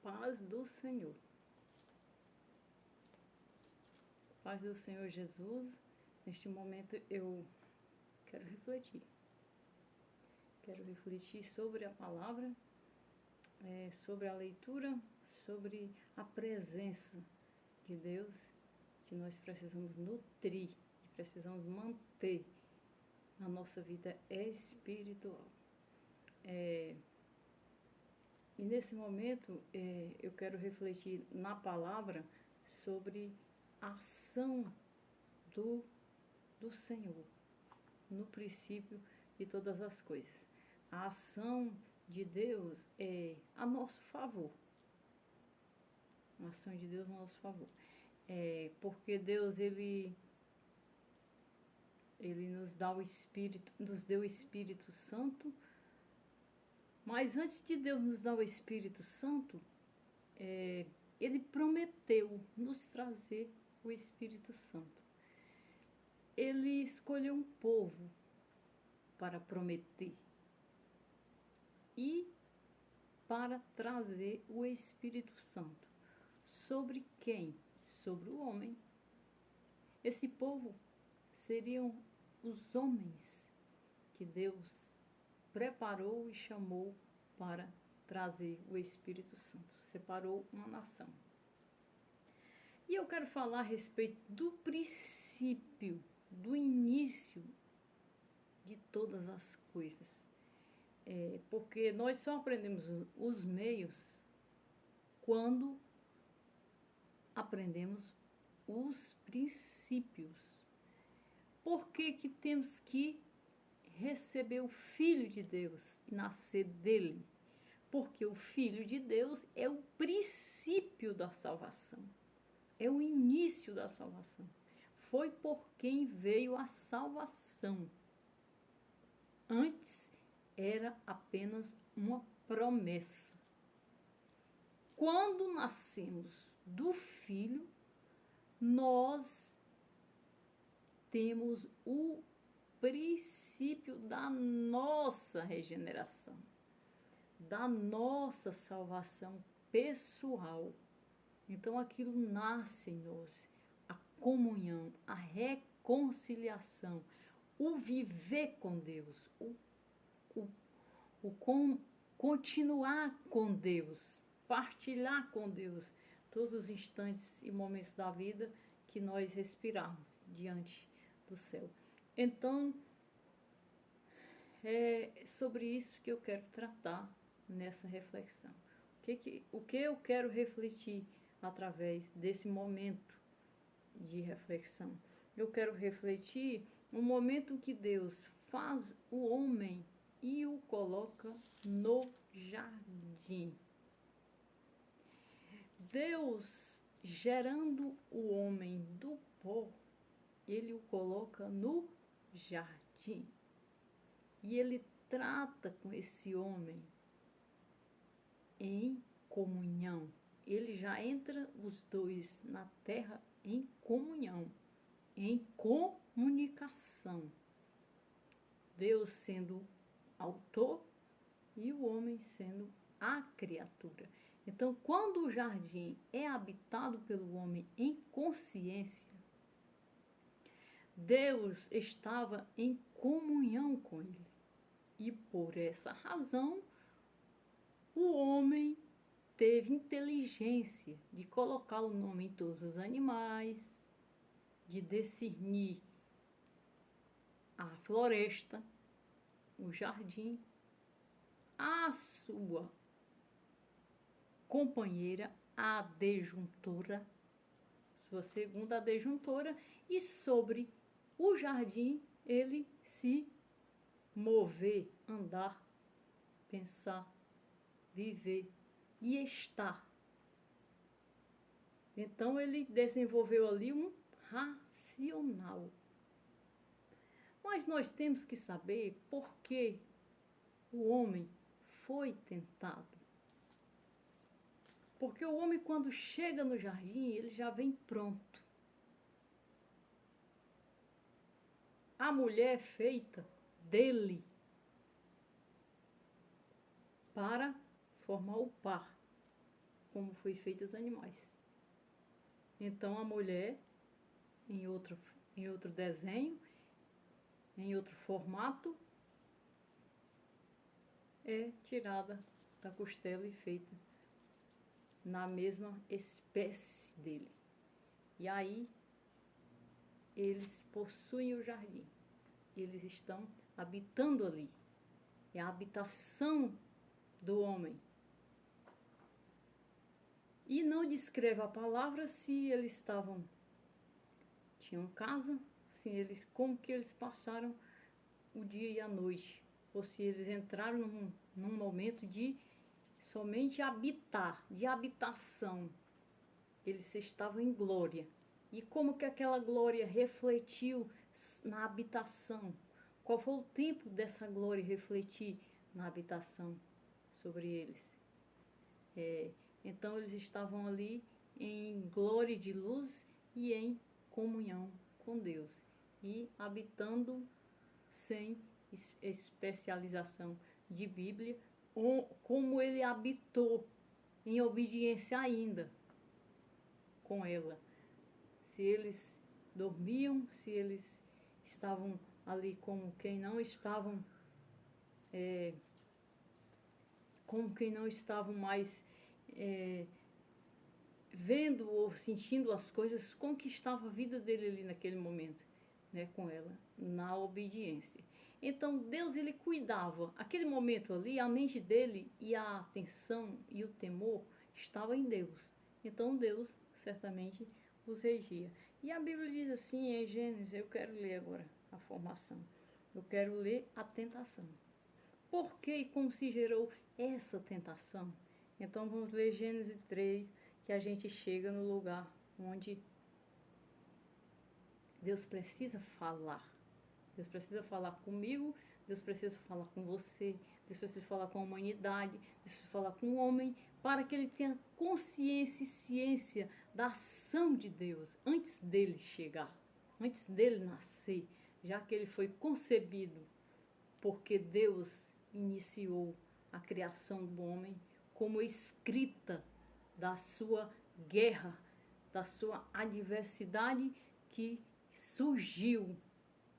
paz do Senhor. Paz do Senhor Jesus. Neste momento eu quero refletir. Quero refletir sobre a palavra, sobre a leitura, sobre a presença de Deus que nós precisamos nutrir, que precisamos manter na nossa vida espiritual. E nesse momento eu quero refletir na palavra sobre a ação do Senhor, no princípio de todas as coisas. A ação de Deus é a nosso favor. A ação de Deus a nosso favor. Porque Deus, Ele nos dá o Espírito, nos deu o Espírito Santo. Mas antes de Deus nos dar o Espírito Santo, Ele prometeu nos trazer o Espírito Santo. Ele escolheu um povo para prometer e para trazer o Espírito Santo. Sobre quem? Sobre o homem. Esse povo seriam os homens que Deus preparou e chamou para trazer o Espírito Santo. Separou uma nação. E eu quero falar a respeito do princípio, do início de todas as coisas. Porque nós só aprendemos os meios quando aprendemos os princípios. Por que que temos que receber o Filho de Deus e nascer dele? Porque o Filho de Deus é o princípio da salvação. É o início da salvação. Foi por quem veio a salvação. Antes era apenas uma promessa. Quando nascemos do Filho, nós temos o princípio da nossa regeneração, da nossa salvação pessoal. Então aquilo nasce em nós, a comunhão, a reconciliação, o viver com Deus, continuar com Deus, partilhar com Deus todos os instantes e momentos da vida que nós respirarmos diante do céu. Então, é sobre isso que eu quero tratar nessa reflexão. O que eu quero refletir através desse momento de reflexão? Eu quero refletir no momento que Deus faz o homem e o coloca no jardim. Deus, gerando o homem do pó, Ele o coloca no jardim. E Ele trata com esse homem em comunhão. Ele já entra os dois na terra em comunhão, em comunicação. Deus sendo autor e o homem sendo a criatura. Então, quando o jardim é habitado pelo homem em consciência, Deus estava em comunhão com ele. E por essa razão, o homem teve inteligência de colocar o nome em todos os animais, de discernir a floresta, o jardim, a sua companheira, a adjuntora, sua segunda adjuntora, e sobre o jardim ele se mover, andar, pensar, viver e estar. Então ele desenvolveu ali um racional. Mas nós temos que saber por que o homem foi tentado. Porque o homem, quando chega no jardim, ele já vem pronto. A mulher é feita dele para formar o par. como foi feito os animais. Então a mulher, em outro desenho, em outro formato, é tirada da costela e feita na mesma espécie dele. E aí eles possuem o jardim. Eles estão habitando ali. É a habitação do homem. E não descreve a palavra se eles tinham casa, se eles, como que eles passaram o dia e a noite, ou se eles entraram num momento de somente habitar, de habitação. Eles estavam em glória. E como que aquela glória refletiu na habitação? Qual foi o tempo dessa glória refletir na habitação sobre eles? Então eles estavam ali em glória de luz e em comunhão com Deus. E habitando sem especialização de Bíblia, como ele habitou em obediência ainda com ela. Se eles dormiam, se eles estavam ali como quem não estavam, mais vendo ou sentindo as coisas, como que estava a vida dele ali naquele momento, né, com ela, na obediência. Então Deus, ele cuidava, aquele momento ali, a mente dele e a atenção e o temor estava em Deus. Então Deus certamente os regia. E a Bíblia diz assim em Gênesis, eu quero ler agora a formação, eu quero ler a tentação. Por que e como se gerou essa tentação? Então vamos ler Gênesis 3, que a gente chega no lugar onde Deus precisa falar. Deus precisa falar comigo, Deus precisa falar com você, Deus precisa falar com a humanidade, Deus precisa falar com o homem, para que ele tenha consciência e ciência da ação de Deus antes dele chegar, antes dele nascer, já que ele foi concebido, porque Deus iniciou a criação do homem como escrita da sua guerra, da sua adversidade que surgiu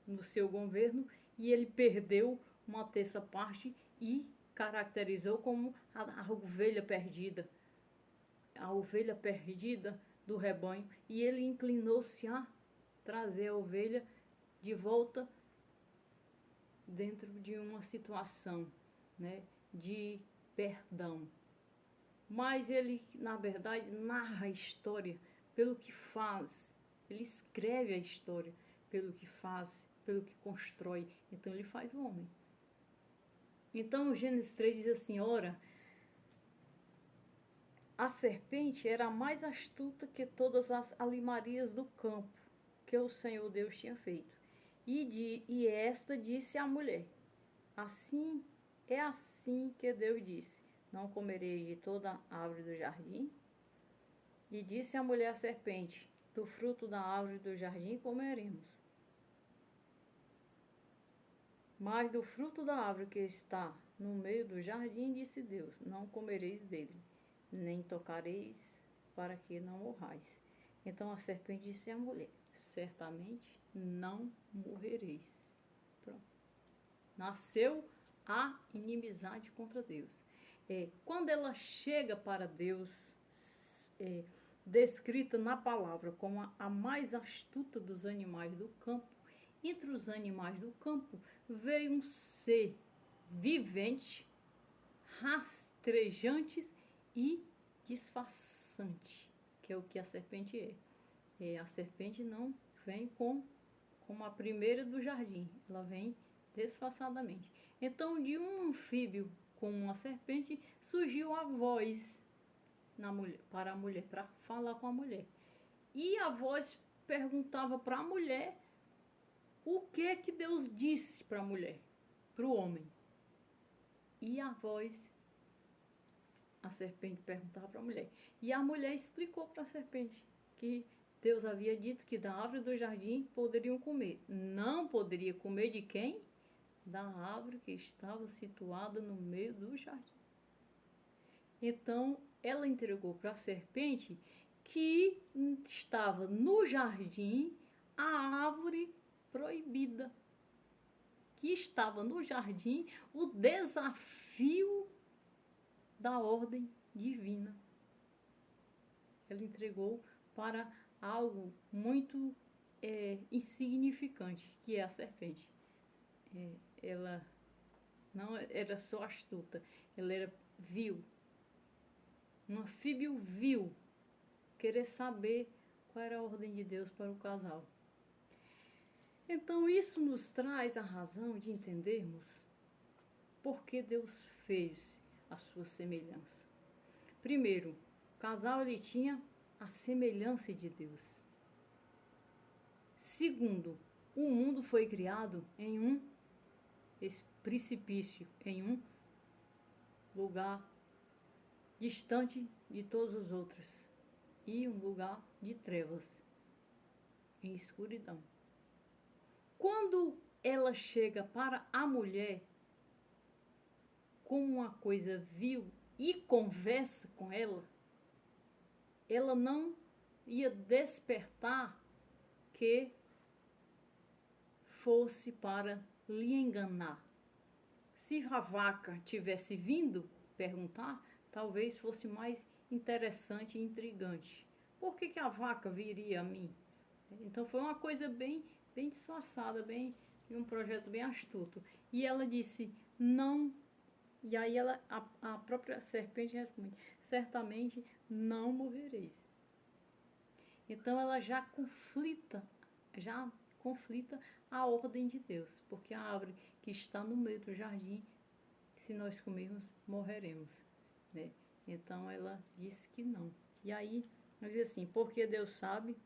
no seu governo, e ele perdeu uma terça parte e caracterizou como a ovelha perdida do rebanho, e ele inclinou-se a trazer a ovelha de volta dentro de uma situação, né, de perdão. Mas ele, na verdade, narra a história pelo que faz. Ele escreve a história pelo que faz, pelo que constrói. Então ele faz o homem. Então o Gênesis 3 diz assim: ora, a serpente era mais astuta que todas as alimarias do campo que o Senhor Deus tinha feito. E esta disse à mulher: assim que Deus disse: não comereis de toda árvore do jardim? E disse a mulher à serpente: do fruto da árvore do jardim comeremos. Mas do fruto da árvore que está no meio do jardim, disse Deus: não comereis dele, nem tocareis, para que não morrais. Então a serpente disse à mulher: certamente não morrereis. Pronto. Nasceu a inimizade contra Deus. Quando ela chega para Deus, descrita na palavra como a mais astuta dos animais do campo, entre os animais do campo veio um ser vivente, rastejante e disfarçante, que é o que a serpente é. A serpente não vem como a primeira do jardim, ela vem disfarçadamente. Então, de um anfíbio com uma serpente, surgiu a voz para a mulher, para falar com a mulher. E a voz perguntava para a mulher o que Deus disse para a mulher, para o homem. E a serpente perguntava para a mulher. E a mulher explicou para a serpente que Deus havia dito que da árvore do jardim poderiam comer. Não poderia comer de quem? Da árvore que estava situada no meio do jardim. Então, ela entregou para a serpente que estava no jardim a árvore proibida. Que estava no jardim o desafio da ordem divina. Ela entregou para algo muito insignificante, que é a serpente. Ela não era só astuta, ela era vil. Um anfíbio vil, querer saber qual era a ordem de Deus para o casal. Então isso nos traz a razão de entendermos por que Deus fez a sua semelhança. Primeiro, o casal ele tinha a semelhança de Deus. Segundo, o mundo foi criado em um precipício, em um lugar distante de todos os outros e um lugar de trevas, em escuridão. Quando ela chega para a mulher como uma coisa vil e conversa com ela, ela não ia despertar que fosse para lhe enganar. Se a vaca tivesse vindo perguntar, talvez fosse mais interessante e intrigante. Por que a vaca viria a mim? Então foi uma coisa bem disfarçada, um projeto bem astuto. E ela disse, não. E aí a própria serpente responde, certamente não morrereis. Então ela já conflita a ordem de Deus, porque a árvore que está no meio do jardim, se nós comermos, morreremos, né? Então ela disse que não. E aí, ela diz assim, porque Deus sabe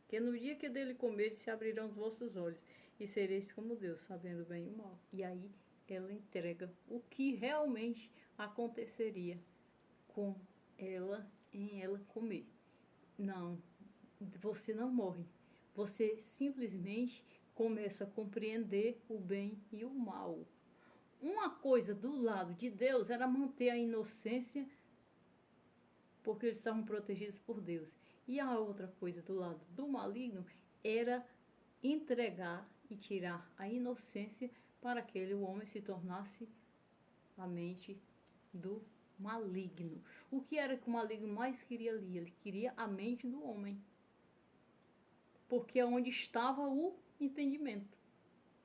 que no dia que dele comer, se abrirão os vossos olhos, e sereis como Deus, sabendo o bem e o mal. E aí ela entrega o que realmente aconteceria com ela em ela comer. Não, você não morre. Você simplesmente começa a compreender o bem e o mal. Uma coisa do lado de Deus era manter a inocência, porque eles estavam protegidos por Deus. E a outra coisa do lado do maligno era entregar e tirar a inocência para que o homem se tornasse a mente do maligno. O que era que o maligno mais queria ali? Ele queria a mente do homem. Porque é onde estava o entendimento.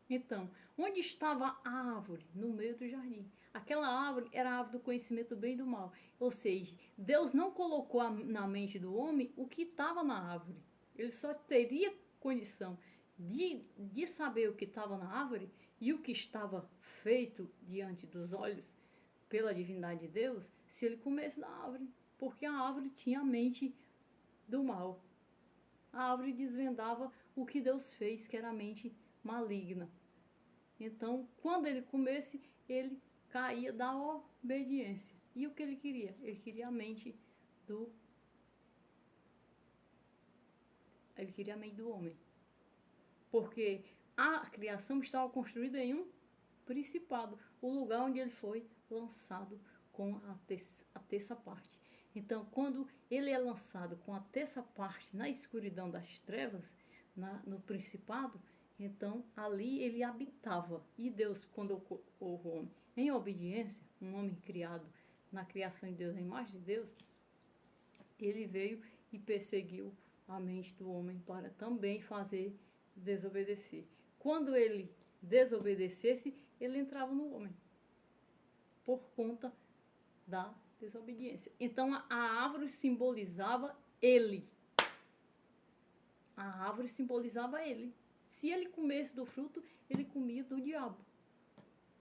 Então, onde estava a árvore? No meio do jardim. Aquela árvore era a árvore do conhecimento do bem e do mal. Ou seja, Deus não colocou na mente do homem o que estava na árvore. Ele só teria condição de saber o que estava na árvore e o que estava feito diante dos olhos pela divindade de Deus, se ele comesse da árvore. Porque a árvore tinha a mente do mal. A árvore desvendava o que Deus fez, que era a mente maligna. Então, quando ele comesse, ele caía da obediência. E o que ele queria? Ele queria a mente do homem. Porque a criação estava construída em um principado, o lugar onde ele foi lançado com a terça parte. Então, quando ele é lançado com a terça parte na escuridão das trevas, no principado, então ali ele habitava. E Deus, quando o homem em obediência, um homem criado na criação de Deus, a imagem de Deus, ele veio e perseguiu a mente do homem para também fazer desobedecer. Quando ele desobedecesse, ele entrava no homem, por conta da desobediência. Então a árvore simbolizava ele. A árvore simbolizava ele. Se ele comesse do fruto, ele comia do diabo.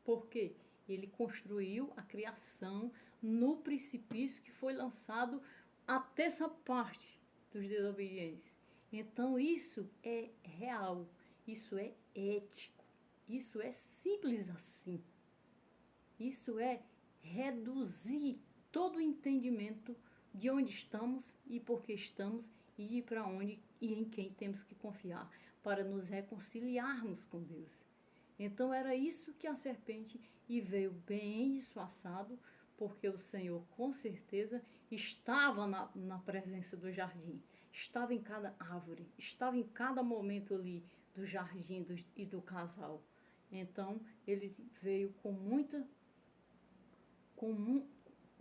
Por quê? Ele construiu a criação no precipício que foi lançado a terça parte dos desobedientes. Então isso é real, isso é ético, isso é simples assim. Isso é reduzir todo o entendimento de onde estamos e por que estamos e de para onde e em quem temos que confiar para nos reconciliarmos com Deus. Então era isso que a serpente, e veio bem disfarçado, porque o Senhor com certeza estava na presença do jardim, estava em cada árvore, estava em cada momento ali do jardim e do casal. Então ele veio com, com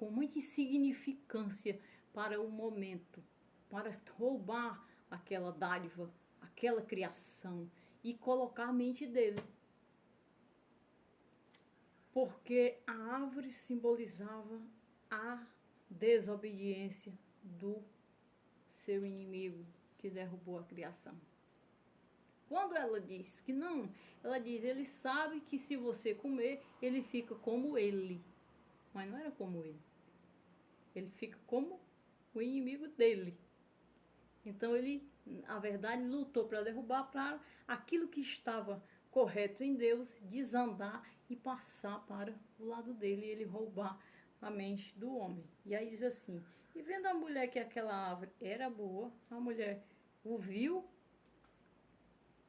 muita insignificância para o momento, para roubar aquela dádiva, aquela criação e colocar a mente dele. Porque a árvore simbolizava a desobediência do seu inimigo que derrubou a criação. Quando ela diz que não, ela diz, ele sabe que se você comer, ele fica como ele. Mas não era como ele. Ele fica como o inimigo dele. Então ele, na verdade, lutou para derrubar, para aquilo que estava correto em Deus desandar e passar para o lado dele e ele roubar a mente do homem. E aí diz assim, e vendo a mulher que aquela árvore era boa, a mulher o viu,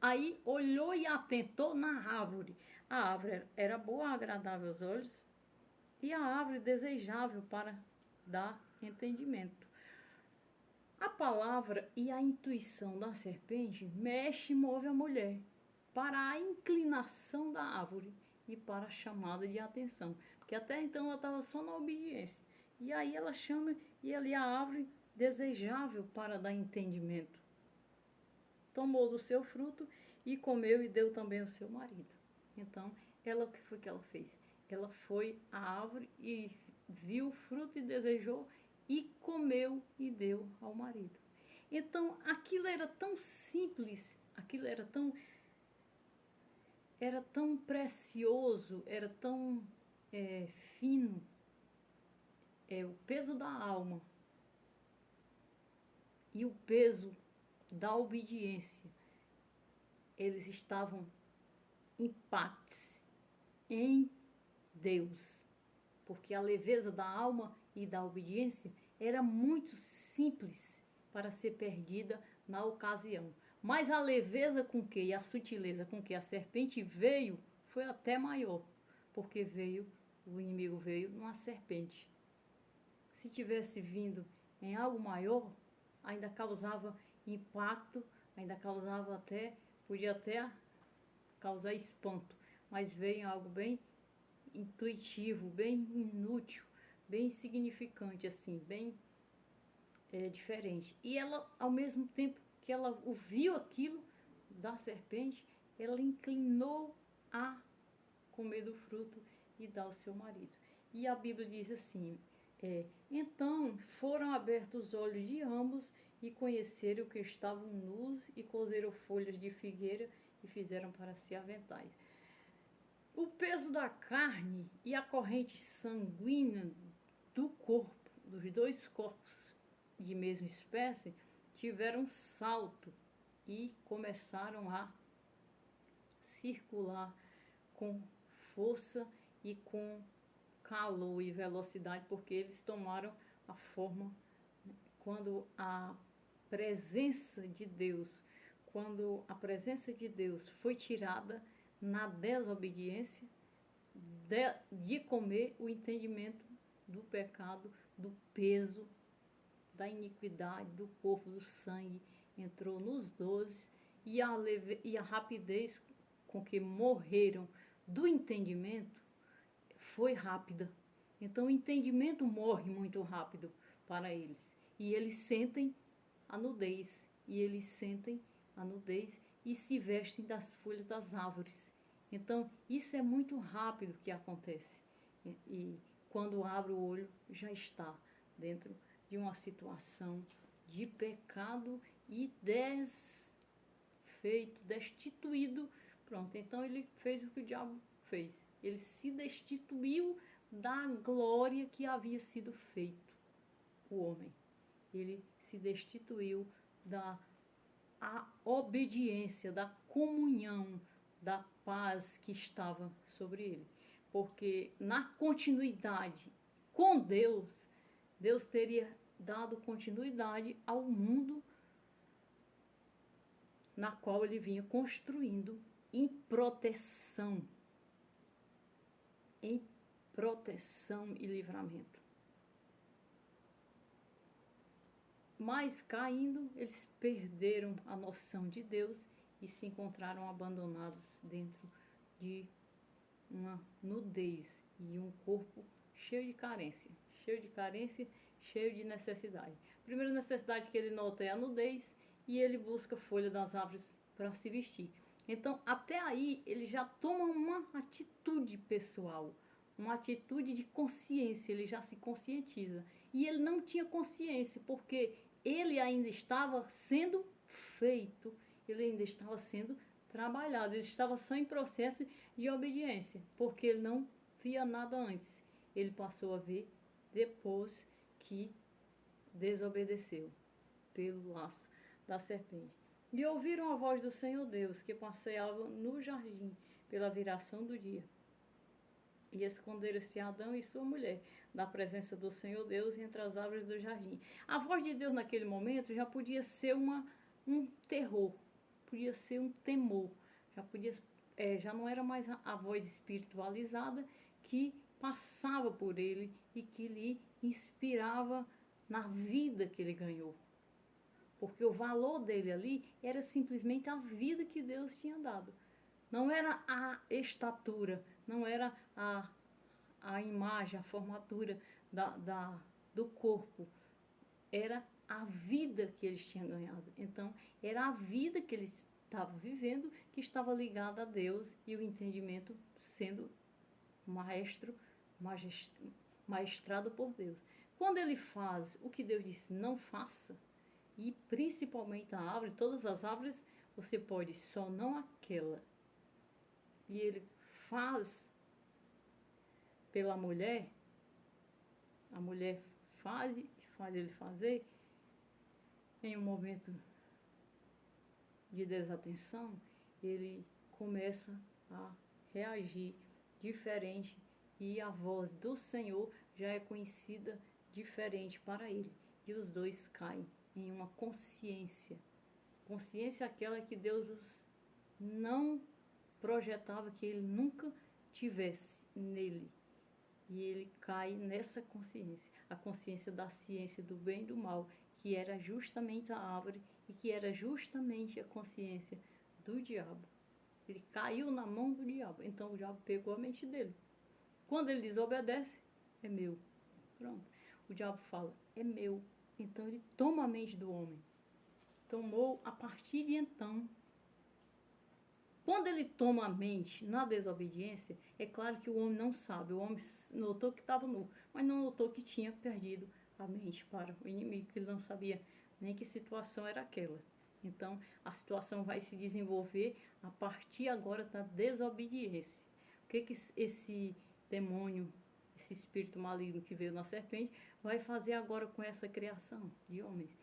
aí olhou e atentou na árvore. A árvore era boa, agradável aos olhos, e a árvore desejável para dar entendimento. A palavra e a intuição da serpente mexe e move a mulher para a inclinação da árvore e para a chamada de atenção. Porque até então ela estava só na obediência. E aí ela chama e ali a árvore desejável para dar entendimento. Tomou do seu fruto e comeu e deu também ao seu marido. Então, ela, o que foi que ela fez? Ela foi à árvore e viu o fruto e desejou e comeu e deu ao marido. Então, aquilo era tão simples, aquilo era tão precioso, era tão fino, o peso da alma e o peso da obediência, eles estavam empates em Deus, porque a leveza da alma e da obediência era muito simples para ser perdida na ocasião. Mas a leveza com que e a sutileza com que a serpente veio foi até maior, porque o inimigo veio numa serpente. Se tivesse vindo em algo maior, ainda causava impacto, ainda causava podia até causar espanto, mas veio algo bem intuitivo, bem inútil, bem insignificante, assim, bem diferente. E ela, ao mesmo tempo que ela ouviu aquilo da serpente, ela inclinou a comer do fruto e dar ao seu marido. E a Bíblia diz assim, então foram abertos os olhos de ambos e conheceram que estavam nus e cozeram folhas de figueira e fizeram para si aventais. O peso da carne e a corrente sanguínea do corpo, dos dois corpos de mesma espécie, tiveram salto e começaram a circular com força e com calor e velocidade, porque eles tomaram a forma quando a presença de Deus foi tirada na desobediência de comer, o entendimento do pecado, do peso, da iniquidade, do corpo, do sangue, entrou nos dois e a rapidez com que morreram do entendimento foi rápida. Então o entendimento morre muito rápido para eles. E eles sentem a nudez. E se vestem das folhas das árvores. Então isso é muito rápido que acontece. E quando abre o olho, já está dentro de uma situação de pecado e destituído. Pronto, então ele fez o que o diabo fez. Ele se destituiu da glória que havia sido feito, o homem. Ele se destituiu da obediência, da comunhão, da paz que estava sobre ele. Porque na continuidade com Deus, Deus teria dado continuidade ao mundo na qual ele vinha construindo em proteção. Em proteção e livramento. Mas caindo, eles perderam a noção de Deus e se encontraram abandonados dentro de uma nudez e um corpo cheio de carência, cheio de necessidade. A primeira necessidade que ele nota é a nudez e ele busca folha das árvores para se vestir. Então, até aí, ele já toma uma atitude pessoal, uma atitude de consciência, ele já se conscientiza. E ele não tinha consciência, porque ele ainda estava sendo feito, ele ainda estava sendo trabalhado, ele estava só em processo de obediência, porque ele não via nada antes. Ele passou a ver depois que desobedeceu pelo laço da serpente. E ouviram a voz do Senhor Deus, que passeava no jardim pela viração do dia. E esconderam-se Adão e sua mulher da presença do Senhor Deus entre as árvores do jardim. A voz de Deus naquele momento já podia ser um terror, podia ser um temor, já não era mais a voz espiritualizada que passava por ele e que lhe inspirava na vida que ele ganhou. Porque o valor dele ali era simplesmente a vida que Deus tinha dado. Não era a estatura, não era a imagem, a formatura do corpo. Era a vida que eles tinham ganhado. Então, era a vida que eles estavam vivendo que estava ligada a Deus e o entendimento sendo maestrado por Deus. Quando ele faz o que Deus disse não faça, e principalmente a árvore, todas as árvores, você pode, só não aquela. E ele faz pela mulher, a mulher faz ele fazer, em um momento de desatenção, ele começa a reagir diferente e a voz do Senhor já é conhecida diferente para ele. E os dois caem em uma consciência aquela que Deus não projetava que ele nunca tivesse nele. E ele cai nessa consciência, a consciência da ciência do bem e do mal, que era justamente a árvore e que era justamente a consciência do diabo. Ele caiu na mão do diabo, então o diabo pegou a mente dele. Quando ele desobedece, é meu. Pronto. O diabo fala, é meu. Então ele toma a mente do homem. Tomou a partir de então. Quando ele toma a mente na desobediência, é claro que o homem não sabe. O homem notou que estava nu, mas não notou que tinha perdido a mente para o inimigo, que ele não sabia nem que situação era aquela. Então, a situação vai se desenvolver a partir agora da desobediência. O que esse demônio, esse espírito maligno que veio na serpente, vai fazer agora com essa criação de homens?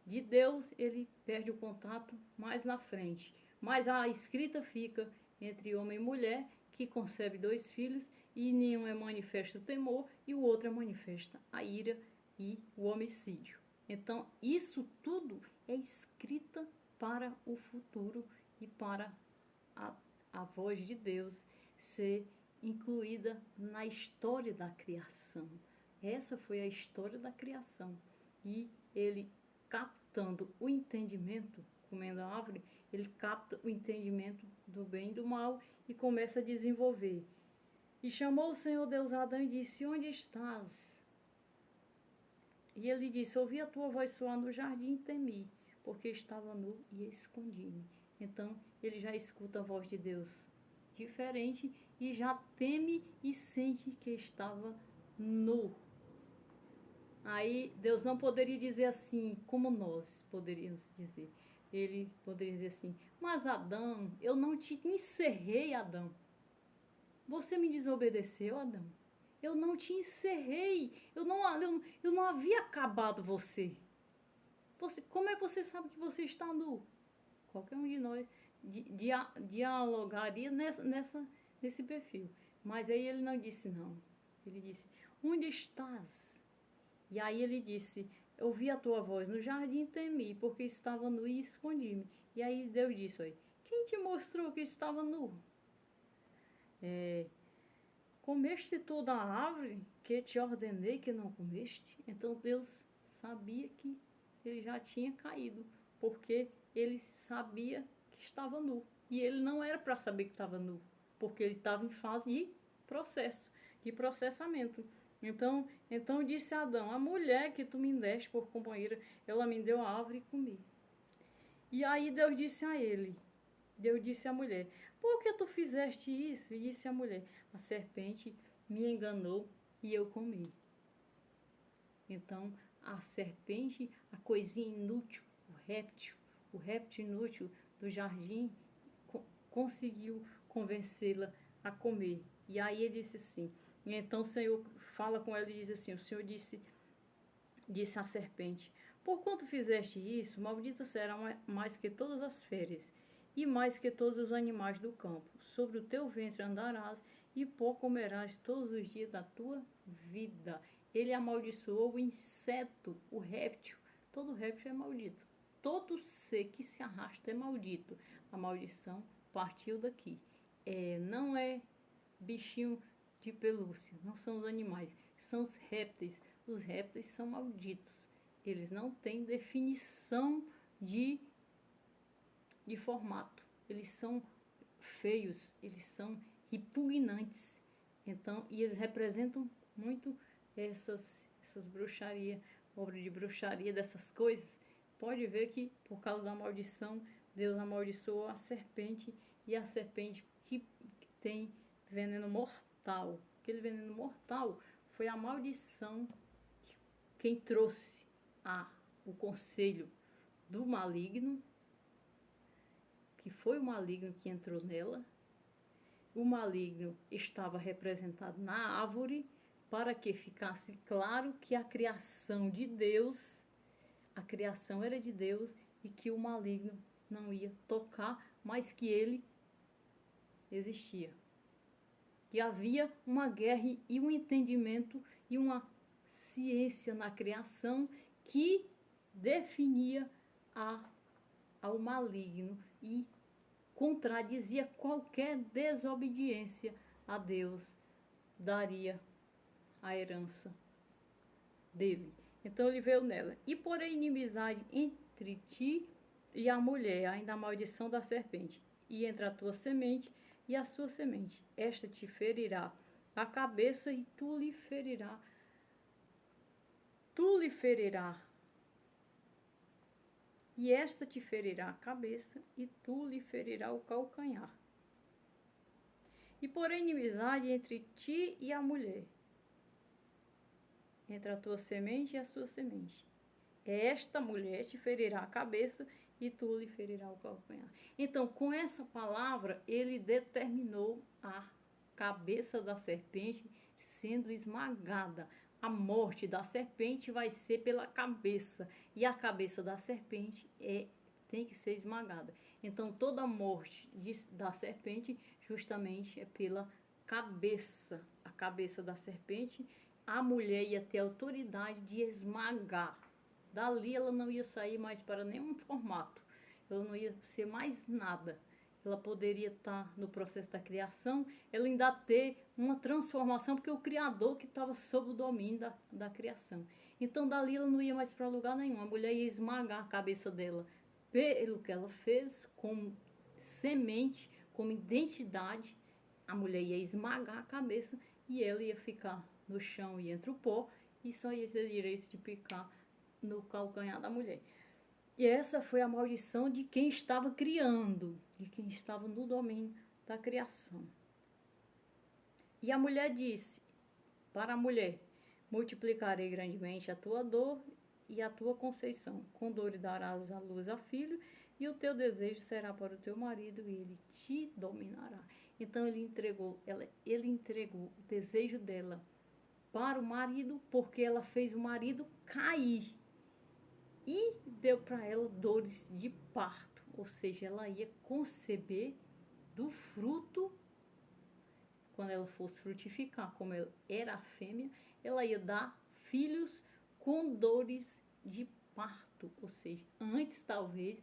De Deus, ele perde o contato mais na frente. Mas a escrita fica entre homem e mulher, que concebe 2 filhos, e nenhum é manifesto o temor, e o outro é manifesta a ira e o homicídio. Então, isso tudo é escrita para o futuro e para a voz de Deus ser incluída na história da criação. Essa foi a história da criação. E ele, captando o entendimento, comendo a árvore, ele capta o entendimento do bem e do mal e começa a desenvolver. E chamou o Senhor Deus a Adão e disse, onde estás? E ele disse, ouvi a tua voz soar no jardim e temi, porque estava nu e escondi-me. Então, ele já escuta a voz de Deus diferente e já teme e sente que estava nu. Aí, Deus não poderia dizer assim, como nós poderíamos dizer. Ele poderia dizer assim, mas Adão, eu não te encerrei, Adão. Você me desobedeceu, Adão. Eu não te encerrei. Eu não havia acabado você. Como é que você sabe que você está nu? Qualquer um de nós dialogaria nesse perfil. Mas aí ele não disse não. Ele disse, onde estás? E aí ele disse, eu ouvi a tua voz no jardim e temi, porque estava nu e escondi-me. E aí Deus disse, quem te mostrou que estava nu? comeste toda a árvore que te ordenei que não comeste? Então Deus sabia que ele já tinha caído, porque ele sabia que estava nu. E ele não era para saber que estava nu, porque ele estava em fase de processo, de processamento. Então disse Adão: a mulher que tu me deste por companheira, ela me deu a árvore e comi. E aí Deus disse a ele, Deus disse à mulher: por que tu fizeste isso? E disse a mulher: a serpente me enganou e eu comi. Então a serpente, a coisinha inútil, o réptil inútil do jardim, conseguiu convencê-la a comer. E aí ele disse assim, e então o Senhor fala com ela e diz assim, o Senhor disse à serpente: por quanto fizeste isso, maldita será mais que todas as férias, e mais que todos os animais do campo. Sobre o teu ventre andarás, e pó comerás todos os dias da tua vida. Ele amaldiçoou o inseto, o réptil. Todo réptil é maldito. Todo ser que se arrasta é maldito. A maldição partiu daqui. Não é bichinho de pelúcia, não são os animais, são os répteis. Os répteis são malditos. Eles não têm definição de formato. Eles são feios, eles são repugnantes. Então, e eles representam muito essas bruxarias, obra de bruxaria, dessas coisas. Pode ver que, por causa da maldição, Deus amaldiçoou a serpente, e a serpente que tem veneno mortal. Aquele veneno mortal foi a maldição quem trouxe o conselho do maligno, que foi o maligno que entrou nela. O maligno estava representado na árvore, para que ficasse claro que a criação de Deus, a criação era de Deus, e que o maligno não ia tocar, mas que ele existia. Que havia uma guerra e um entendimento e uma ciência na criação que definia ao maligno e contradizia qualquer desobediência a Deus, daria a herança dele. Então ele veio nela: e porém inimizade entre ti e a mulher, ainda a maldição da serpente, e entre a tua semente e a sua semente. Esta te ferirá a cabeça e tu lhe ferirá. E esta te ferirá a cabeça e tu lhe ferirá o calcanhar. E porém inimizade entre ti e a mulher, entre a tua semente e a sua semente. Esta mulher te ferirá a cabeça e tu lhe ferirá o calcanhar. Então, com essa palavra, ele determinou a cabeça da serpente sendo esmagada. A morte da serpente vai ser pela cabeça, e a cabeça da serpente tem que ser esmagada. Então, toda morte da serpente justamente é pela cabeça. A cabeça da serpente, a mulher ia ter autoridade de esmagar. Dali ela não ia sair mais para nenhum formato, ela não ia ser mais nada. Ela poderia estar no processo da criação, ela ainda ter uma transformação, porque o Criador que estava sob o domínio da criação. Então dali ela não ia mais para lugar nenhum, a mulher ia esmagar a cabeça dela, pelo que ela fez, como semente, como identidade. A mulher ia esmagar a cabeça e ela ia ficar no chão e entre o pó, e só ia ter direito de picar no calcanhar da mulher. E essa foi a maldição de quem estava criando, de quem estava no domínio da criação. E a mulher disse para a mulher: multiplicarei grandemente a tua dor e a tua conceição. Com dor darás à luz a filho, e o teu desejo será para o teu marido, e ele te dominará. Então ele entregou o desejo dela para o marido, porque ela fez o marido cair. E deu para ela dores de parto, ou seja, ela ia conceber do fruto, quando ela fosse frutificar, como ela era a fêmea, ela ia dar filhos com dores de parto, ou seja, antes talvez,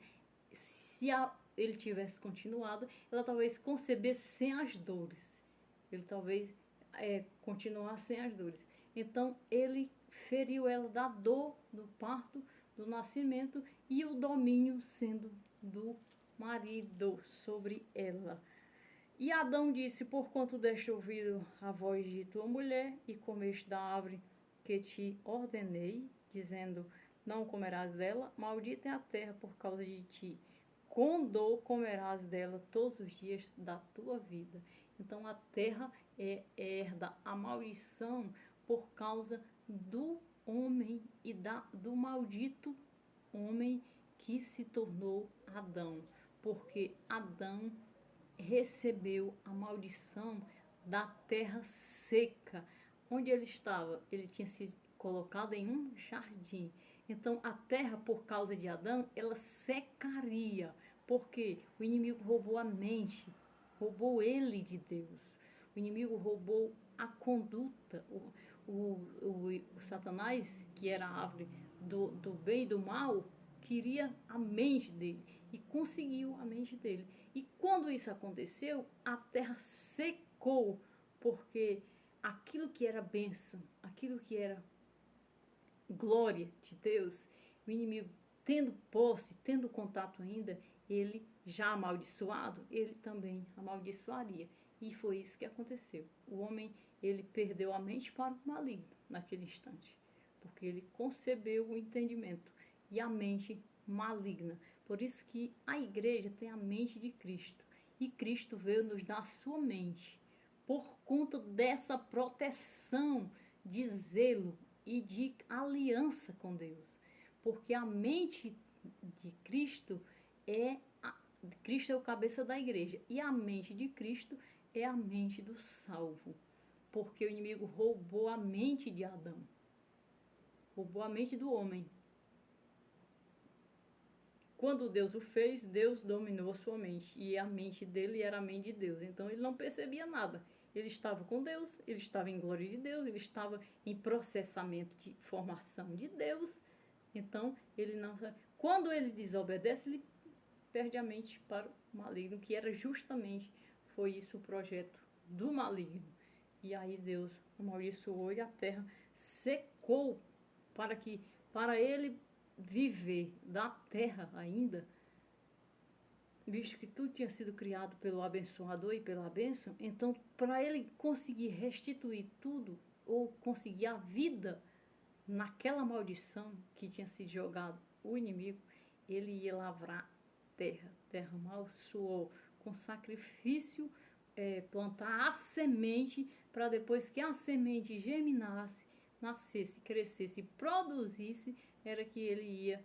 se ele tivesse continuado, ela talvez concebesse sem as dores. Ele talvez continuar sem as dores. Então ele feriu ela da dor do parto, do nascimento, e o domínio sendo do marido sobre ela. E Adão disse: porquanto deste ouvido a voz de tua mulher, e comeste da árvore que te ordenei, dizendo: não comerás dela, maldita é a terra por causa de ti. Com dor comerás dela todos os dias da tua vida. Então a terra herda a maldição por causa do homem e do maldito homem que se tornou Adão. Porque Adão recebeu a maldição da terra seca. Onde ele estava? Ele tinha sido colocado em um jardim. Então a terra, por causa de Adão, ela secaria, porque o inimigo roubou a mente, roubou ele de Deus. O inimigo roubou a conduta. O Satanás, que era a árvore do bem e do mal, queria a mente dele e conseguiu a mente dele. E quando isso aconteceu, a terra secou, porque aquilo que era bênção, aquilo que era glória de Deus, o inimigo tendo posse, tendo contato ainda, ele já amaldiçoado, ele também amaldiçoaria. E foi isso que aconteceu. O homem, ele perdeu a mente para o maligno naquele instante, porque ele concebeu o entendimento e a mente maligna. Por isso que a igreja tem a mente de Cristo. E Cristo veio nos dar a sua mente, por conta dessa proteção de zelo e de aliança com Deus. Porque a mente de Cristo Cristo é o cabeça da igreja. E a mente de Cristo é a mente do salvo. Porque o inimigo roubou a mente de Adão. Roubou a mente do homem. Quando Deus o fez, Deus dominou a sua mente. E a mente dele era a mente de Deus. Então ele não percebia nada. Ele estava com Deus, ele estava em glória de Deus, ele estava em processamento de formação de Deus. Então ele não. Quando ele desobedece, ele perde a mente para o maligno, que era justamente, foi isso o projeto do maligno. E aí Deus amaldiçoou e a terra secou para ele viver da terra ainda, visto que tudo tinha sido criado pelo abençoador e pela bênção. Então, para ele conseguir restituir tudo, ou conseguir a vida naquela maldição que tinha sido jogado o inimigo, ele ia lavrar terra, derramar o suor com sacrifício, plantar a semente, para depois que a semente germinasse, nascesse, crescesse e produzisse, era que ele ia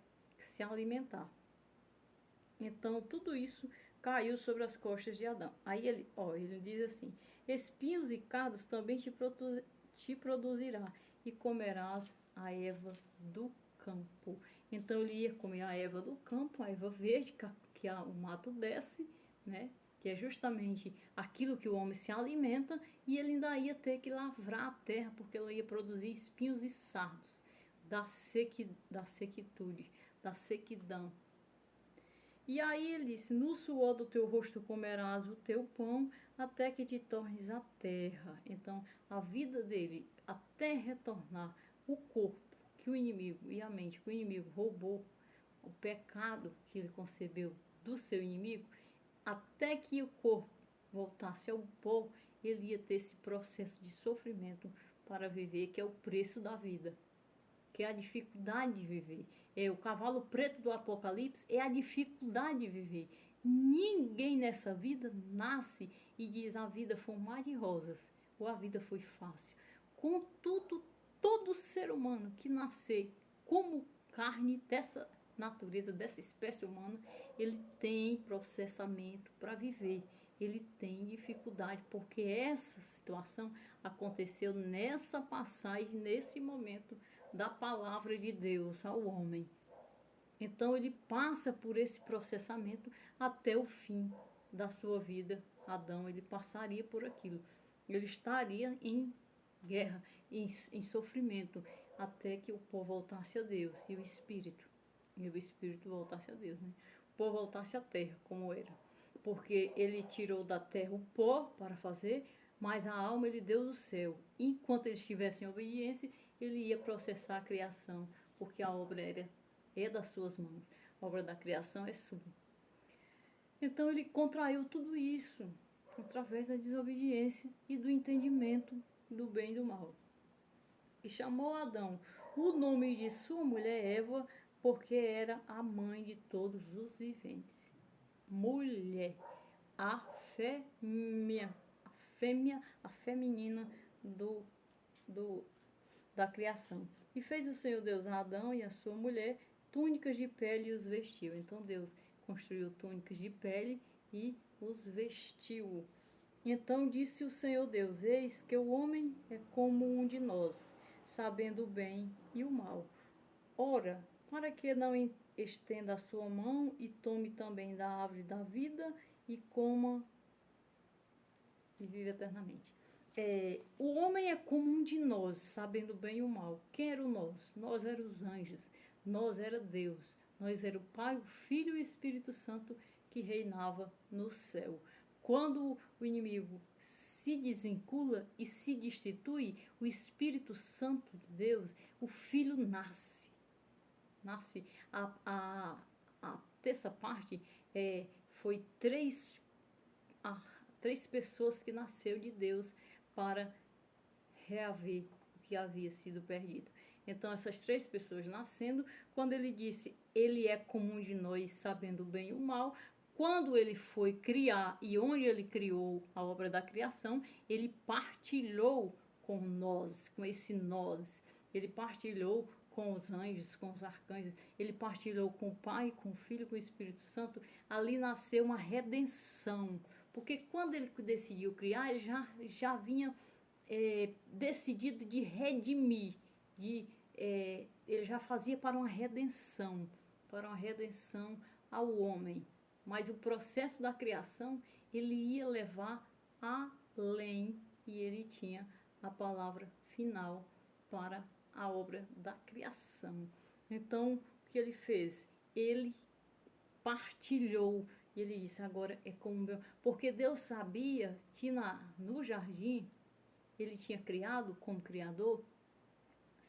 se alimentar. Então tudo isso caiu sobre as costas de Adão. Aí ele diz assim: espinhos e cardos também te produzirá, e comerás a erva do campo. Então ele ia comer a erva do campo, a erva verde que o mato desce, né? Que é justamente aquilo que o homem se alimenta, e ele ainda ia ter que lavrar a terra, porque ela ia produzir espinhos e sardos da sequitude, da sequidão. E aí ele disse: no suor do teu rosto comerás o teu pão, até que te tornes a terra. Então a vida dele, até retornar o corpo que o inimigo e a mente que o inimigo roubou, o pecado que ele concebeu do seu inimigo, até que o corpo voltasse ao pó, ele ia ter esse processo de sofrimento para viver, que é o preço da vida, que é a dificuldade de viver. O cavalo preto do Apocalipse é a dificuldade de viver. Ninguém nessa vida nasce e diz: a vida foi um mar de rosas, ou a vida foi fácil. Contudo, todo ser humano que nascer como carne dessa natureza, dessa espécie humana, ele tem processamento para viver. Ele tem dificuldade, porque essa situação aconteceu nessa passagem, nesse momento da palavra de Deus ao homem. Então ele passa por esse processamento até o fim da sua vida. Adão, ele passaria por aquilo. Ele estaria em guerra, em sofrimento, até que o povo voltasse a Deus e o Espírito voltasse a Deus, né? O povo voltasse à terra como era. Porque ele tirou da terra o pó para fazer mas a alma ele deu do céu. Enquanto eles estivessem em obediência, ele ia processar a criação, porque a obra é das suas mãos. A obra da criação é sua. Então ele contraiu tudo isso através da desobediência e do entendimento do bem e do mal. E chamou Adão o nome de sua mulher Eva, porque era a mãe de todos os viventes. Mulher, a a feminina da criação. E fez o Senhor Deus a Adão e a sua mulher túnicas de pele e os vestiu. Então Deus construiu túnicas de pele e os vestiu. Então disse o Senhor Deus: eis que o homem é como um de nós, sabendo o bem e o mal. Ora, para que não estenda a sua mão e tome também da árvore da vida e coma e vive eternamente. O homem é como um de nós, sabendo o bem e o mal. Quem era o nós? Nós era os anjos, nós era Deus, nós era o Pai, o Filho e o Espírito Santo que reinava no céu. Quando o inimigo se desvincula e se destitui, o Espírito Santo de Deus, o Filho nasce. A terça parte foi três pessoas que nasceu de Deus para reaver o que havia sido perdido. Então essas 3 pessoas nascendo, quando ele disse, ele é como um de nós, sabendo o bem e o mal, quando ele foi criar e onde ele criou a obra da criação, ele partilhou com nós, com esse nós. Ele partilhou com os anjos, com os arcanjos, ele partilhou com o Pai, com o Filho, com o Espírito Santo. Ali nasceu uma redenção, porque quando ele decidiu criar, ele já vinha decidido de redimir, ele já fazia para uma redenção ao homem. Mas o processo da criação, ele ia levar além, e ele tinha a palavra final para a obra da criação. Então, o que ele fez? Ele partilhou, e ele disse, agora é como meu... Porque Deus sabia que no jardim, ele tinha criado como criador,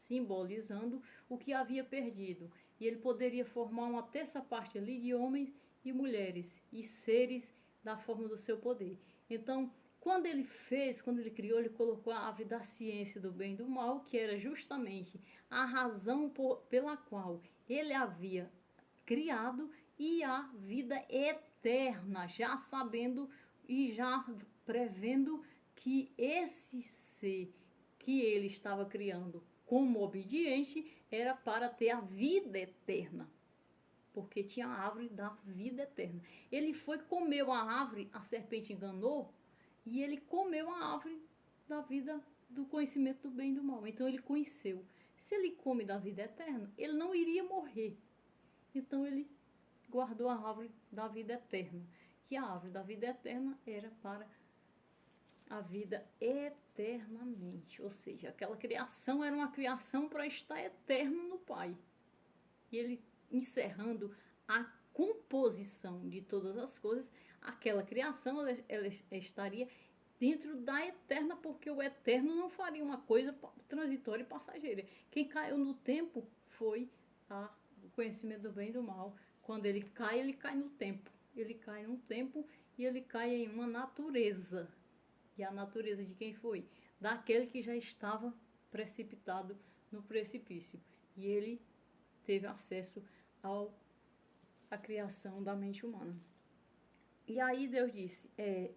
simbolizando o que havia perdido. E ele poderia formar uma terça parte ali de homens e mulheres, e seres da forma do seu poder. Então, quando ele criou, ele colocou a árvore da ciência do bem e do mal, que era justamente a razão pela qual ele havia criado, e a vida eterna, já sabendo e já prevendo que esse ser que ele estava criando como obediente era para ter a vida eterna, porque tinha a árvore da vida eterna. Ele comeu a árvore, a serpente enganou, e ele comeu a árvore da vida, do conhecimento do bem e do mal. Então ele conheceu. Se ele come da vida eterna, ele não iria morrer. Então ele guardou a árvore da vida eterna. Que a árvore da vida eterna era para a vida eternamente. Ou seja, aquela criação era uma criação para estar eterno no Pai. E ele, encerrando a composição de todas as coisas, aquela criação ela estaria dentro da eterna, porque o eterno não faria uma coisa transitória e passageira. Quem caiu no tempo foi o conhecimento do bem e do mal. Quando ele cai no tempo. Ele cai num tempo e ele cai em uma natureza. E a natureza de quem foi? Daquele que já estava precipitado no precipício. E ele teve acesso à criação da mente humana. E aí Deus disse,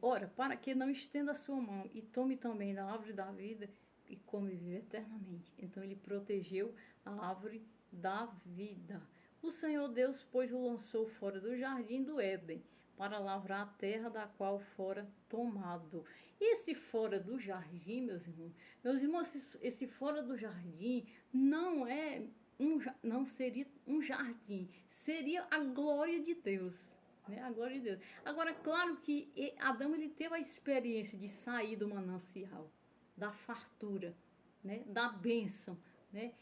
ora, para que não estenda a sua mão e tome também da árvore da vida e come viver eternamente. Então ele protegeu a árvore da vida. O Senhor Deus, pois, o lançou fora do jardim do Éden, para lavrar a terra da qual fora tomado. Esse fora do jardim, meus irmãos, esse fora do jardim não seria um jardim, seria a glória de Deus. A glória de Deus. Agora, claro que Adão ele teve a experiência de sair do manancial, da fartura, da bênção, né?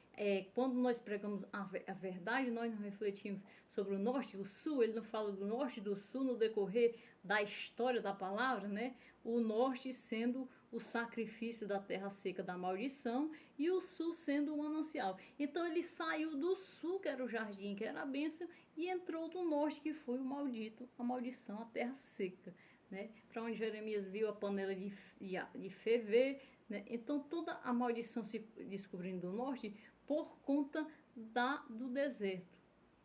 Quando nós pregamos a verdade, nós não refletimos sobre o norte e o sul. Ele não fala do norte e do sul no decorrer da história da palavra, né? O norte sendo o sacrifício da terra seca da maldição e o sul sendo o manancial. Então ele saiu do sul, que era o jardim, que era a bênção, e entrou do norte, que foi o maldito, a maldição, a terra seca, né? Para onde Jeremias viu a panela de ferver, né? Então toda a maldição se descobrindo do norte por conta do deserto,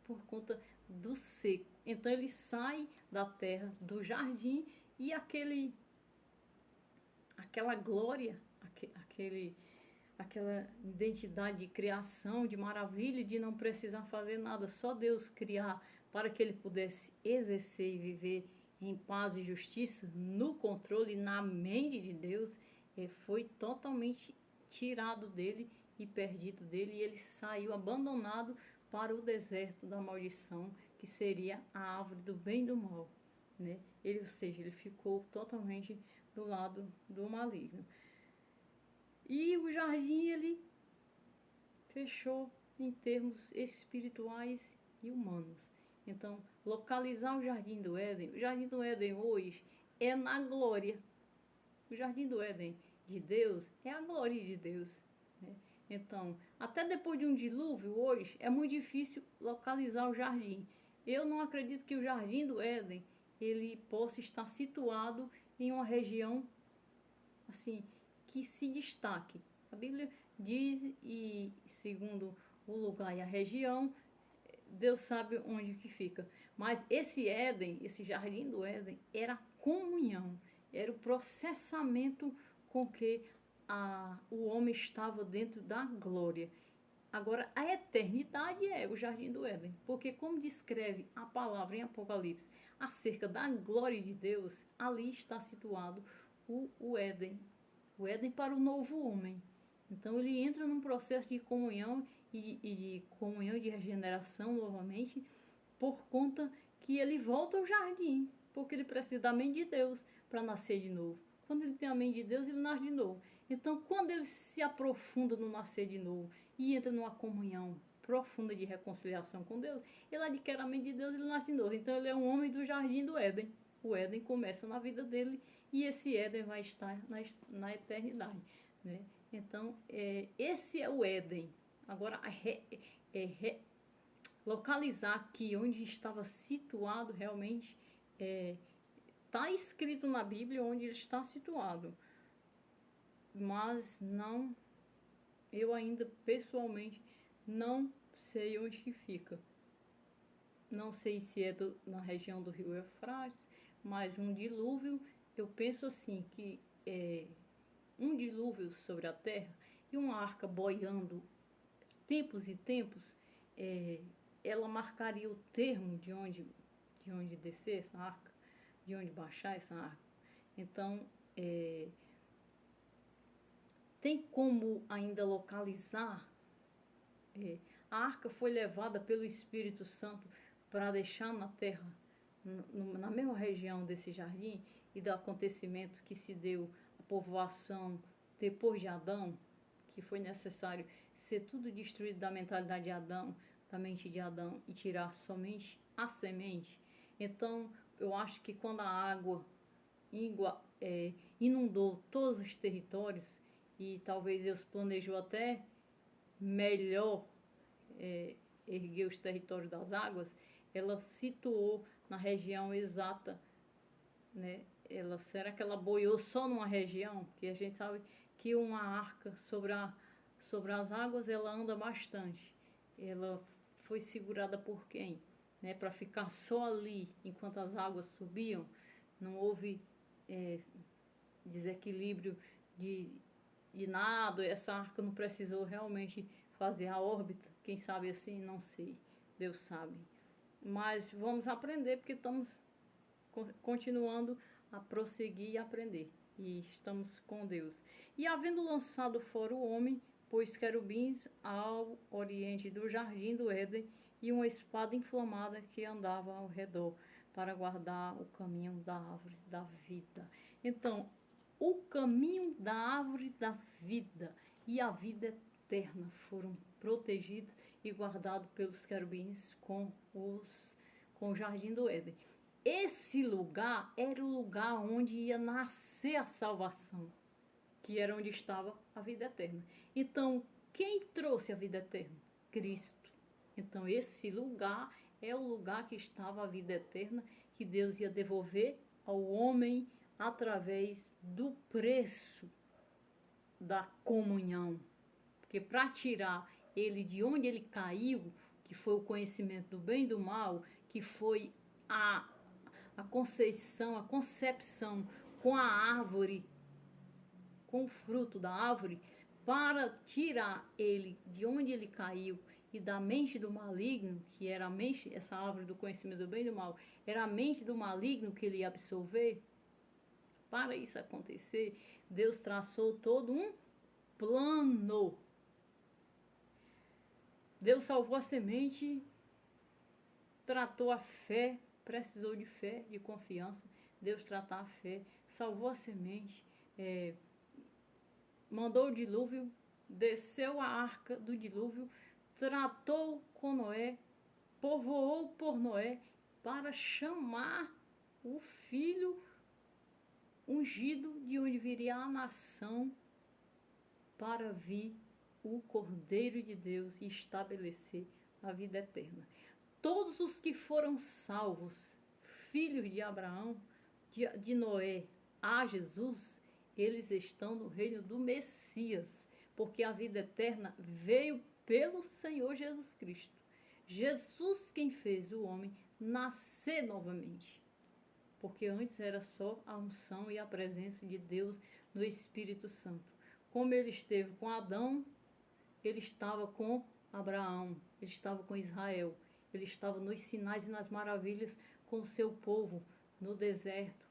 por conta do seco. Então ele sai da terra, do jardim, e aquela glória, aquela identidade de criação, de maravilha, de não precisar fazer nada, só Deus criar para que ele pudesse exercer e viver em paz e justiça, no controle, na mente de Deus, foi totalmente tirado dele e perdido dele, e ele saiu abandonado para o deserto da maldição, que seria a árvore do bem e do mal, né? Ou seja, ele ficou totalmente do lado do maligno. E o jardim ele fechou em termos espirituais e humanos. Então, localizar o Jardim do Éden hoje é na glória. O Jardim do Éden de Deus é a glória de Deus, né? Então, até depois de um dilúvio hoje, é muito difícil localizar o jardim. Eu não acredito que o Jardim do Éden ele possa estar situado em uma região assim que se destaque. A Bíblia diz, e segundo o lugar e a região, Deus sabe onde que fica. Mas esse Éden, esse Jardim do Éden, era comunhão, era o processamento com que o homem estava dentro da glória. Agora, a eternidade é o Jardim do Éden, porque como descreve a palavra em Apocalipse acerca da glória de Deus, ali está situado o Éden para o novo homem. Então ele entra num processo de comunhão e de comunhão de regeneração novamente, por conta que ele volta ao jardim, porque ele precisa da mente de Deus para nascer de novo. Quando ele tem a mente de Deus, ele nasce de novo. Então, quando ele se aprofunda no nascer de novo e entra numa comunhão profunda de reconciliação com Deus, ele adquire a mente de Deus e ele nasce de novo. Então, ele é um homem do jardim do Éden. O Éden começa na vida dele e esse Éden vai estar na eternidade, né? Então, esse é o Éden. Agora, localizar aqui onde estava situado realmente, está escrito na Bíblia onde ele está situado, mas não, eu ainda pessoalmente não sei onde que fica. Não sei se é na região do rio Eufrates, mas um dilúvio, eu penso assim, que um dilúvio sobre a terra e uma arca boiando tempos e tempos, ela marcaria o termo de onde descer essa arca, de onde baixar essa arca. Então, tem como ainda localizar. A arca foi levada pelo Espírito Santo para deixar na terra, na mesma região desse jardim e do acontecimento que se deu a povoação depois de Adão, que foi necessário ser tudo destruído da mentalidade de Adão, da mente de Adão, e tirar somente a semente. Então, eu acho que quando a água inundou todos os territórios, e talvez Deus planejou até melhor erguer os territórios das águas, ela situou na região exata, né? Será que ela boiou só numa região? Que a gente sabe que uma arca sobre as águas, ela anda bastante. Ela foi segurada por quem? Né? Para ficar só ali enquanto as águas subiam. Não houve desequilíbrio de nada. Essa arca não precisou realmente fazer a órbita. Quem sabe assim, não sei. Deus sabe. Mas vamos aprender, porque estamos continuando a prosseguir e aprender. E estamos com Deus. E havendo lançado fora o homem, pôs querubins ao oriente do jardim do Éden e uma espada inflamada que andava ao redor para guardar o caminho da árvore da vida. Então, o caminho da árvore da vida, e a vida eterna foram protegidos e guardados pelos querubins com o jardim do Éden. Esse lugar era o lugar onde ia nascer a salvação, que era onde estava a vida eterna. Então, quem trouxe a vida eterna? Cristo. Então, esse lugar é o lugar que estava a vida eterna, que Deus ia devolver ao homem através do preço da comunhão. Porque para tirar ele de onde ele caiu, que foi o conhecimento do bem e do mal, que foi a concepção com a árvore, com o fruto da árvore, para tirar ele de onde ele caiu e da mente do maligno, que era a mente, essa árvore do conhecimento do bem e do mal, era a mente do maligno que ele ia absorver. Para isso acontecer, Deus traçou todo um plano. Deus salvou a semente, tratou a fé, precisou de fé, de confiança. Deus tratar a fé, salvou a semente, mandou o dilúvio, desceu a arca do dilúvio, tratou com Noé, povoou por Noé, para chamar o filho ungido de onde viria a nação, para vir o Cordeiro de Deus e estabelecer a vida eterna. Todos os que foram salvos, filhos de Abraão, de Noé a Jesus, eles estão no reino do Messias, porque a vida eterna veio pelo Senhor Jesus Cristo. Jesus quem fez o homem nascer novamente, porque antes era só a unção e a presença de Deus no Espírito Santo. Como ele esteve com Adão, ele estava com Abraão, ele estava com Israel, ele estava nos sinais e nas maravilhas com o seu povo no deserto,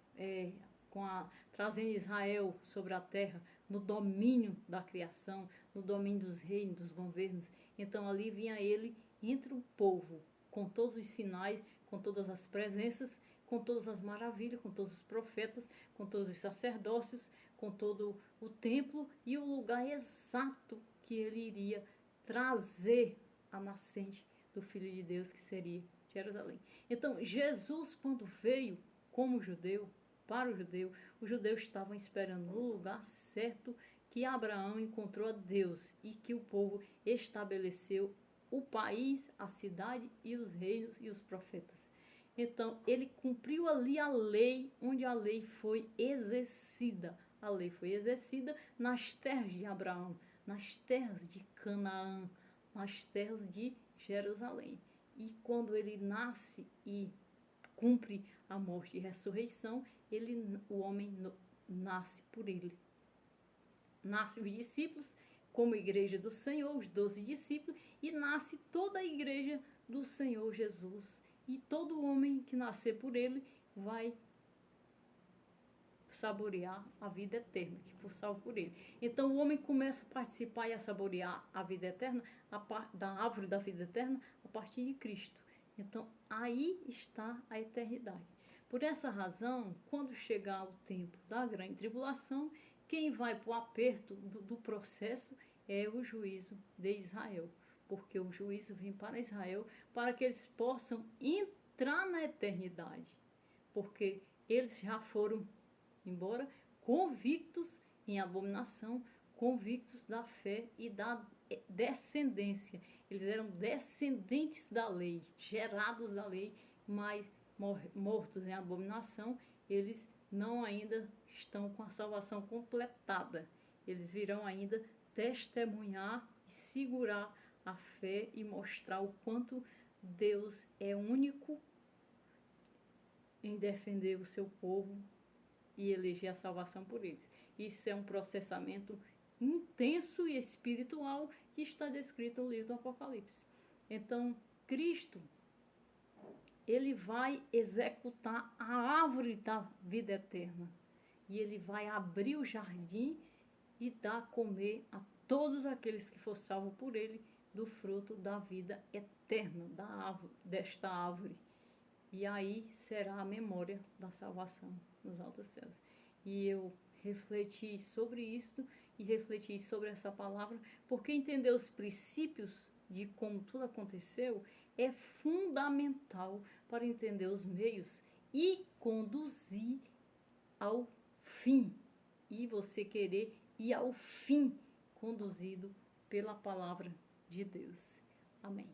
trazendo Israel sobre a terra, no domínio da criação, no domínio dos reinos, dos governos. Então ali vinha ele entre o povo, com todos os sinais, com todas as presenças, com todas as maravilhas, com todos os profetas, com todos os sacerdócios, com todo o templo e o lugar exato que ele iria trazer a nascente do Filho de Deus, que seria Jerusalém. Então, Jesus, quando veio como judeu, para o judeu, os judeus estavam esperando no lugar certo que Abraão encontrou a Deus e que o povo estabeleceu o país, a cidade e os reinos e os profetas. Então, ele cumpriu ali a lei, onde a lei foi exercida. A lei foi exercida nas terras de Abraão, nas terras de Canaã, nas terras de Jerusalém. E quando ele nasce e cumpre a morte e ressurreição, o homem nasce por ele. Nasce os discípulos, como igreja do Senhor, os 12 discípulos, e nasce toda a igreja do Senhor Jesus. E todo homem que nascer por ele vai saborear a vida eterna, que for salvo por ele. Então o homem começa a participar e a saborear a vida eterna, da árvore da vida eterna, a partir de Cristo. Então aí está a eternidade. Por essa razão, quando chegar o tempo da grande tribulação, quem vai para o aperto do processo é o juízo de Israel. Porque o juízo vem para Israel para que eles possam entrar na eternidade. Porque eles já foram embora convictos em abominação, convictos da fé e da descendência. Eles eram descendentes da lei, gerados da lei, mas mortos em abominação, eles não ainda estão com a salvação completada. Eles virão ainda testemunhar e segurar a fé e mostrar o quanto Deus é único em defender o seu povo e eleger a salvação por eles. Isso é um processamento intenso e espiritual que está descrito no livro do Apocalipse. Então, Cristo, ele vai executar a árvore da vida eterna. E ele vai abrir o jardim e dar a comer a todos aqueles que for salvos por ele do fruto da vida eterna, desta árvore. E aí será a memória da salvação nos altos céus. E eu refleti sobre isso e refletir sobre essa palavra, porque entender os princípios de como tudo aconteceu é fundamental para entender os meios e conduzir ao fim. E você querer ir ao fim conduzido pela palavra de Deus. Amém.